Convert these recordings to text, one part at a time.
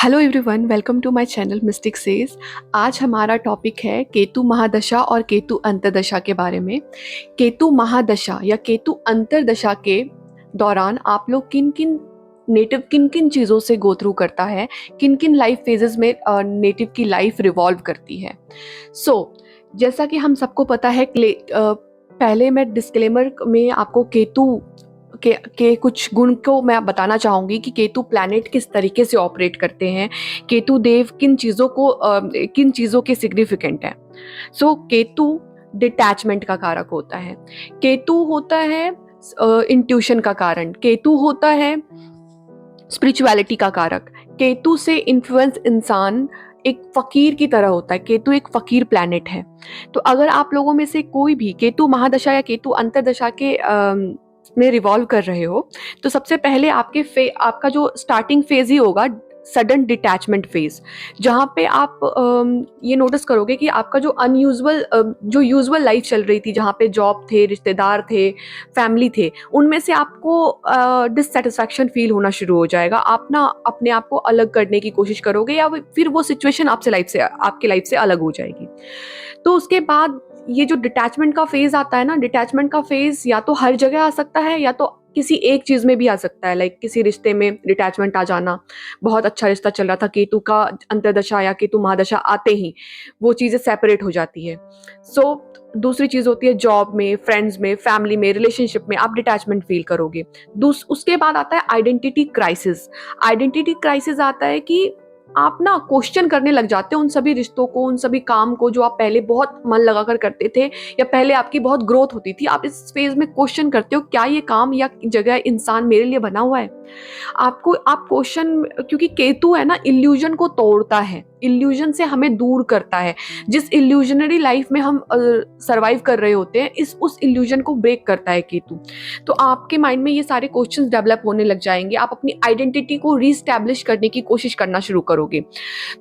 Hello everyone, welcome to my channel Mystic Sage. आज हमारा topic है केतु महादशा और केतु अंतर्दशा के बारे में। केतु महादशा या केतु अंतर्दशा के दौरान आप लोग किन किन चीज़ों से गो थ्रू करता है, किन किन लाइफ फेजेस में नेटिव की लाइफ रिवॉल्व करती है। जैसा कि हम सबको पता है, पहले मैं डिस्क्लेमर में आपको केतु के कुछ गुण को मैं बताना चाहूँगी कि केतु प्लैनेट किस तरीके से ऑपरेट करते हैं, केतु देव किन चीज़ों के सिग्निफिकेंट है। केतु डिटैचमेंट का कारक होता है, केतु होता है इंट्यूशन का कारण, केतु होता है स्पिरिचुअलिटी का कारक। केतु से इन्फ्लुएंस इंसान एक फकीर की तरह होता है, केतु एक फकीर प्लैनेट है। तो अगर आप लोगों में से कोई भी केतु महादशा या केतु अंतर्दशा के में रिवॉल्व कर रहे हो, तो सबसे पहले आपका जो स्टार्टिंग फेज ही होगा सडन डिटैचमेंट फेज, जहाँ पे आप ये नोटिस करोगे कि आपका जो यूजुअल लाइफ चल रही थी, जहाँ पे जॉब थे, रिश्तेदार थे, फैमिली थे, उनमें से आपको डिससेटिस्फैक्शन फील होना शुरू हो जाएगा। आप ना अपने आप को अलग करने की कोशिश करोगे, या फिर वो सिचुएशन आपकी लाइफ से अलग हो जाएगी। तो उसके बाद ये जो डिटैचमेंट का फेज आता है ना, डिटैचमेंट का फेज या तो हर जगह आ सकता है या तो किसी एक चीज में भी आ सकता है। लाइक किसी रिश्ते में डिटैचमेंट आ जाना, बहुत अच्छा रिश्ता चल रहा था, केतु का अंतर्दशा या केतु महादशा आते ही वो चीजें सेपरेट हो जाती है। दूसरी चीज होती है जॉब में, फ्रेंड्स में, फैमिली में, रिलेशनशिप में आप डिटैचमेंट फील करोगे। उसके बाद आता है आइडेंटिटी क्राइसिस। आइडेंटिटी क्राइसिस आता है कि आप ना क्वेश्चन करने लग जाते हो उन सभी रिश्तों को, उन सभी काम को जो आप पहले बहुत मन लगाकर करते थे, या पहले आपकी बहुत ग्रोथ होती थी। आप इस फेज में क्वेश्चन करते हो, क्या ये काम या जगह इंसान मेरे लिए बना हुआ है। आप क्वेश्चन, क्योंकि केतु है ना, इल्यूजन को तोड़ता है, इल्यूजन से हमें दूर करता है। जिस इल्यूजनरी लाइफ में हम सरवाइव कर रहे होते हैं, उस इल्यूजन को ब्रेक करता है केतु। तो आपके माइंड में ये सारे क्वेश्चंस डेवलप होने लग जाएंगे, आप अपनी आइडेंटिटी को रीस्टैब्लिश करने की कोशिश करना शुरू करोगे।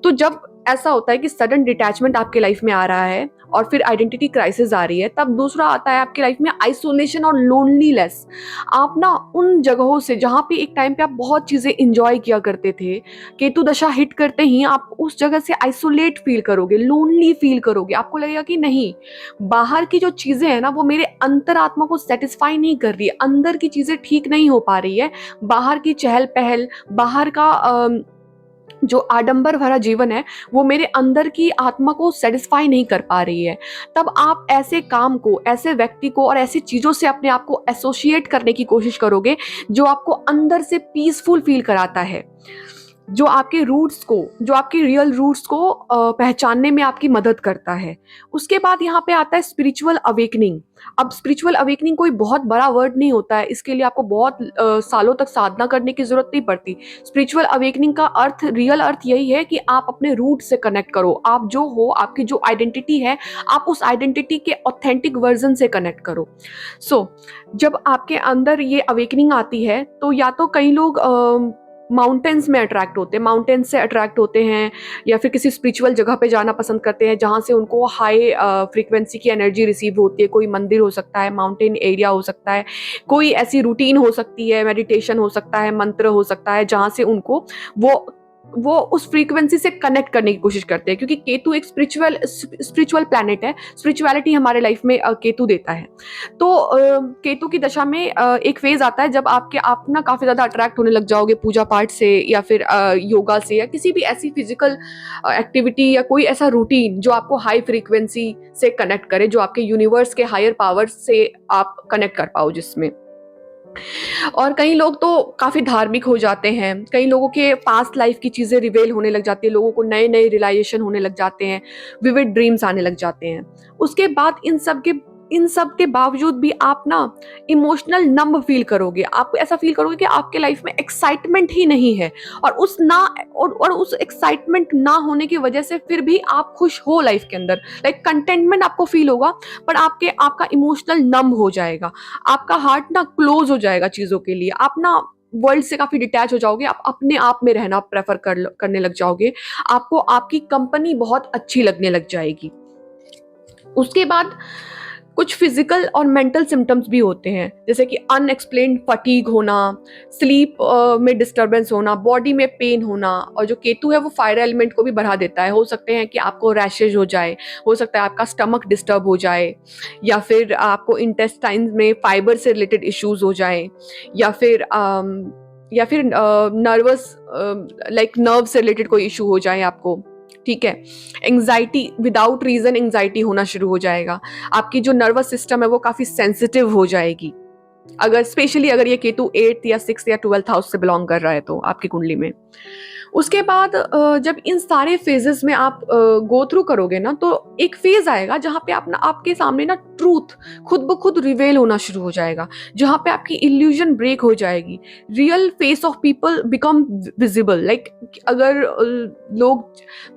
तो जब ऐसा होता है कि सडन डिटैचमेंट आपके लाइफ में आ रहा है और फिर आइडेंटिटी क्राइसिस आ रही है, तब दूसरा आता है आपकी लाइफ में आइसोलेशन और लोनलीनेस। आप ना उन जगहों से जहाँ पे एक टाइम पे आप बहुत चीजें इंजॉय किया करते थे, केतु दशा हिट करते ही आप उस जगह से आइसोलेट फील करोगे, लोनली फील करोगे। आपको लगेगा कि नहीं, बाहर की जो चीजें हैं ना, वो मेरे अंतरात्मा को सेटिस्फाई नहीं कर रही है, अंदर की चीजें ठीक नहीं हो पा रही है। बाहर की चहल पहल, बाहर का जो आडंबर भरा जीवन है, वो मेरे अंदर की आत्मा को सेटिस्फाई नहीं कर पा रही है। तब आप ऐसे काम को, ऐसे व्यक्ति को और ऐसी चीजों से अपने आप को एसोसिएट करने की कोशिश करोगे जो आपको अंदर से पीसफुल फील कराता है, जो आपके रूट्स को, जो आपके रियल रूट्स को पहचानने में आपकी मदद करता है। उसके बाद यहाँ पे आता है स्पिरिचुअल अवेकनिंग। अब स्पिरिचुअल अवेकनिंग कोई बहुत बड़ा वर्ड नहीं होता है, इसके लिए आपको बहुत सालों तक साधना करने की जरूरत नहीं पड़ती। स्पिरिचुअल अवेकनिंग का अर्थ, रियल अर्थ यही है कि आप अपने रूट से कनेक्ट करो। आप जो हो, आपकी जो आइडेंटिटी है, आप उस आइडेंटिटी के ऑथेंटिक वर्जन से कनेक्ट करो। जब आपके अंदर ये अवेकनिंग आती है, तो या तो कई लोग माउंटेन्स में अट्रैक्ट होते हैं, माउंटेन्स से अट्रैक्ट होते हैं, या फिर किसी स्पिरिचुअल जगह पे जाना पसंद करते हैं जहाँ से उनको हाई फ्रीक्वेंसी की एनर्जी रिसीव होती है। कोई मंदिर हो सकता है, माउंटेन एरिया हो सकता है, कोई ऐसी रूटीन हो सकती है, मेडिटेशन हो सकता है, मंत्र हो सकता है, जहाँ से उनको वो उस फ्रीक्वेंसी से कनेक्ट करने की कोशिश करते हैं। क्योंकि केतु एक स्पिरिचुअल प्लैनेट है, स्पिरिचुअलिटी हमारे लाइफ में केतु देता है। तो केतु की दशा में एक फेज आता है जब आप ना काफी ज्यादा अट्रैक्ट होने लग जाओगे पूजा पाठ से, या फिर योगा से, या किसी भी ऐसी फिजिकल एक्टिविटी या कोई ऐसा रूटीन जो आपको हाई फ्रीक्वेंसी से कनेक्ट करे, जो आपके यूनिवर्स के हायर पावर्स से आप कनेक्ट कर पाओ जिसमें। और कई लोग तो काफी धार्मिक हो जाते हैं, कई लोगों के पास्ट लाइफ की चीजें रिवेल होने लग जाती है, लोगों को नए नए रियलाइजेशन होने लग जाते हैं, विविड ड्रीम्स आने लग जाते हैं। उसके बाद इन सब के बावजूद भी आप ना इमोशनल नंब फील करोगे। आप ऐसा फील करोगे कि आपके लाइफ में एक्साइटमेंट ही नहीं है, और उस एक्साइटमेंट ना होने की वजह से फिर भी आप खुश हो लाइफ के अंदर। लाइक कंटेंटमेंट आपको फील होगा, पर आपका इमोशनल नंब हो जाएगा, आपका हार्ट ना क्लोज हो जाएगा चीजों के लिए। आप ना वर्ल्ड से काफी डिटैच हो जाओगे, आप अपने आप में रहना प्रेफर करने लग जाओगे। आपको आपकी कंपनी बहुत अच्छी लगने लग जाएगी। उसके बाद कुछ फिजिकल और मेंटल सिम्टम्स भी होते हैं, जैसे कि अनएक्सप्लेन्ड फटीग होना, स्लीप में डिस्टर्बेंस होना, बॉडी में पेन होना। और जो केतु है वो फायर एलिमेंट को भी बढ़ा देता है। हो सकते हैं कि आपको रैशेज हो जाए, हो सकता है आपका स्टमक डिस्टर्ब हो जाए, या फिर आपको इंटेस्टाइन में फाइबर से रिलेटेड इश्यूज हो जाए, या फिर नर्वस लाइक नर्व से रिलेटेड कोई इशू हो जाए आपको। ठीक है, एंग्जाइटी, विदाउट रीजन एंग्जाइटी होना शुरू हो जाएगा। आपकी जो नर्वस सिस्टम है वो काफी सेंसिटिव हो जाएगी, अगर स्पेशली अगर ये केतु 8th या 6th या 12th हाउस से बिलोंग कर रहा है तो आपकी कुंडली में। उसके बाद जब इन सारे फेजेस में आप गो थ्रू करोगे ना, तो एक फेज आएगा जहाँ पे आपके सामने ना ट्रूथ खुद ब खुद रिवेल होना शुरू हो जाएगा, जहाँ पे आपकी इल्यूजन ब्रेक हो जाएगी, real face of people become visible. Like अगर लोग,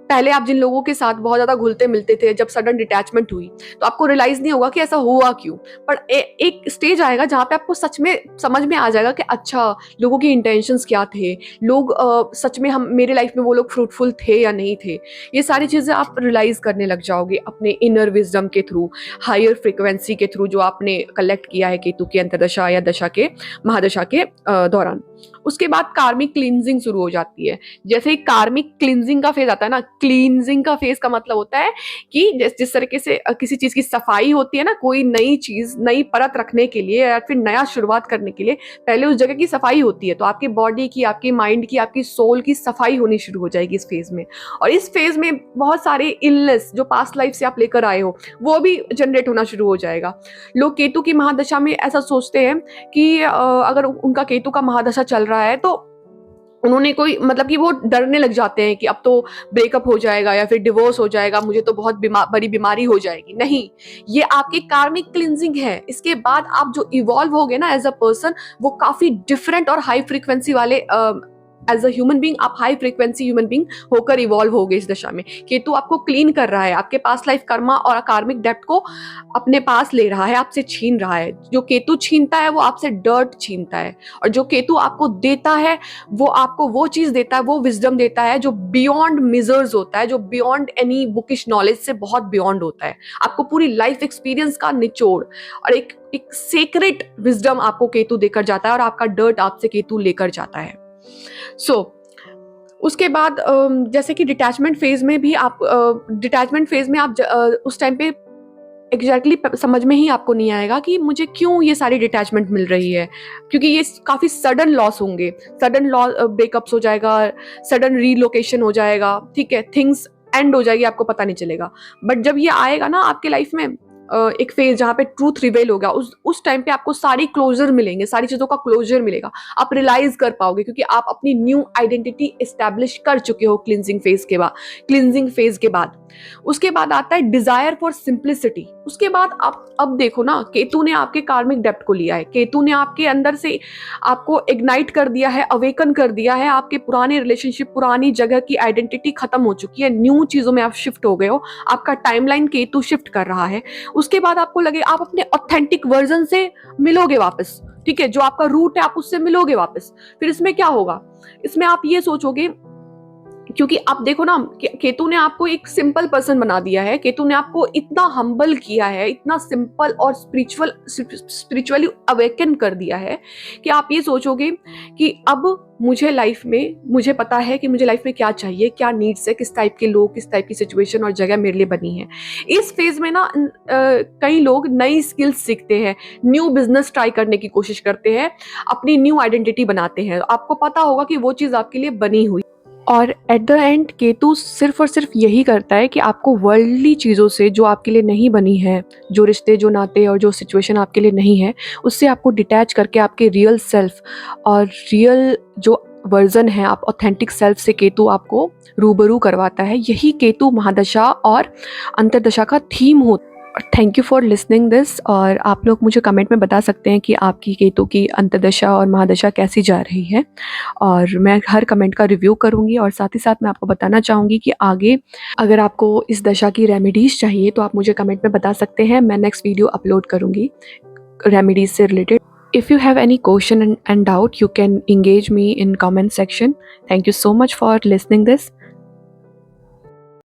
पहले आप जिन लोगों के साथ बहुत ज्यादा घुलते मिलते थे, जब सडन डिटैचमेंट हुई तो आपको रियलाइज नहीं होगा कि ऐसा हुआ क्यों, पर एक स्टेज आएगा जहाँ पे आपको सच में समझ में आ जाएगा कि अच्छा लोगों के इंटेंशंस क्या थे, लोग सच में हम मेरे लाइफ में वो लोग फ्रूटफुल थे या नहीं थे। ये सारी चीज़ें आप रियलाइज करने लग जाओगे अपने इनर विजडम के थ्रू, हायर फ्रिक्वेंसी के थ्रू जो आपने कलेक्ट किया है केतु की अंतर्दशा या दशा के महादशा के दौरान। उसके बाद कार्मिक क्लींजिंग शुरू हो जाती है। जैसे ही कार्मिक क्लींजिंग का फेज आता है ना, क्लींजिंग का फेज का मतलब होता है कि जिस तरीके से किसी चीज की सफाई होती है ना, कोई नई चीज, नई परत रखने के लिए या फिर नया शुरुआत करने के लिए पहले उस जगह की सफाई होती है। तो आपकी बॉडी की, आपकी माइंड की, आपकी सोल की सफाई होनी शुरू हो जाएगी इस फेज में। और इस फेज में बहुत सारे इलनेस जो पास्ट लाइफ से आप लेकर आए हो वो भी जनरेट होना शुरू हो जाएगा। लोग केतु की महादशा में ऐसा सोचते हैं कि अगर उनका केतु का महादशा चल रहा है तो उन्होंने कोई, मतलब कि वो डरने लग जाते हैं कि अब तो ब्रेकअप हो जाएगा या फिर डिवोर्स हो जाएगा, मुझे तो बहुत बड़ी बीमारी हो जाएगी। नहीं, ये आपकी कार्मिक क्लिंजिंग है। इसके बाद आप जो इवॉल्व होगे ना एज अ पर्सन, वो काफी डिफरेंट और हाई फ्रीक्वेंसी वाले, एज अ ह्यूमन बींग आप हाई फ्रीक्वेंसी ह्यूमन बींग होकर इवॉल्व होगे इस दशा में। केतु आपको क्लीन कर रहा है, आपके पास लाइफ कर्मा और कार्मिक डेप्थ को अपने पास ले रहा है, आपसे छीन रहा है। जो केतु छीनता है वो आपसे डर्ट छीनता है, और जो केतु आपको देता है वो आपको वो चीज देता है, वो विजडम देता है जो बियॉन्ड मिजर्स होता है, जो बियॉन्ड एनी बुकिश नॉलेज से बहुत बियॉन्ड होता है। आपको पूरी लाइफ एक्सपीरियंस का निचोड़ और एक सीक्रेट विजडम आपको केतु देकर जाता है, और आपका डर्ट आपसे केतु लेकर जाता है। सो उसके बाद जैसे कि डिटैचमेंट फेज में भी आप उस टाइम पे एग्जैक्टली समझ में ही आपको नहीं आएगा कि मुझे क्यों ये सारी डिटैचमेंट मिल रही है, क्योंकि ये काफी सडन लॉस होंगे, सडन ब्रेकअप्स हो जाएगा, सडन रीलोकेशन हो जाएगा। ठीक है, थिंग्स एंड हो जाएगी, आपको पता नहीं चलेगा। बट जब ये आएगा ना आपके लाइफ में एक फेज जहाँ पे ट्रूथ रिवेल होगा, उस टाइम पे आपको सारी क्लोजर मिलेंगे, सारी चीजों का क्लोजर मिलेगा, आप रियलाइज कर पाओगे, क्योंकि आप अपनी न्यू आइडेंटिटी एस्टैब्लिश कर चुके हो क्लिंजिंग फेज के बाद। उसके बाद आता है डिजायर फॉर सिंप्लिसिटी। उसके बाद आप अब देखो ना, केतु ने आपके कार्मिक डेप्थ को लिया है, केतु ने आपके अंदर से आपको इग्नाइट कर दिया है, अवेकन कर दिया है। आपके पुराने रिलेशनशिप, पुरानी जगह की आइडेंटिटी खत्म हो चुकी है, न्यू चीजों में आप शिफ्ट हो गए हो, आपका टाइमलाइन केतु शिफ्ट कर रहा है। उसके बाद आपको लगे आप अपने ऑथेंटिक वर्जन से मिलोगे वापस। ठीक है, जो आपका रूट है आप उससे मिलोगे वापस। फिर इसमें क्या होगा, इसमें आप ये सोचोगे, क्योंकि आप देखो ना, केतु ने आपको एक सिंपल पर्सन बना दिया है, केतु ने आपको इतना हम्बल किया है, इतना सिंपल और स्पिरिचुअली अवेकन कर दिया है कि आप ये सोचोगे कि अब मुझे पता है कि मुझे लाइफ में क्या चाहिए, क्या नीड्स है, किस टाइप के लोग, किस टाइप की सिचुएशन और जगह मेरे लिए बनी है। इस फेज में ना कई लोग नई स्किल्स सीखते हैं, न्यू बिजनेस ट्राई करने की कोशिश करते हैं, अपनी न्यू आइडेंटिटी बनाते हैं। आपको पता होगा कि वो चीज़ आपके लिए बनी हुई। और एट द एंड केतु सिर्फ और सिर्फ यही करता है कि आपको वर्ल्डली चीज़ों से, जो आपके लिए नहीं बनी है, जो रिश्ते, जो नाते और जो सिचुएशन आपके लिए नहीं है, उससे आपको डिटैच करके आपके रियल सेल्फ और रियल जो वर्जन है, आप ऑथेंटिक सेल्फ से केतु आपको रूबरू करवाता है। यही केतु महादशा और अंतर्दशा का थीम होता है। Thank you for listening this. और आप लोग मुझे कमेंट में बता सकते हैं कि आपकी केतु की अंतर्दशा और महादशा कैसी जा रही है, और मैं हर कमेंट का रिव्यू करूंगी। और साथ ही साथ मैं आपको बताना चाहूँगी कि आगे अगर आपको इस दशा की रेमेडीज़ चाहिए तो आप मुझे कमेंट में बता सकते हैं, मैं नेक्स्ट वीडियो अपलोड करूँगी रेमेडीज़ से related. If you have any question and doubt, you can engage me in comment section. Thank you so much for listening this.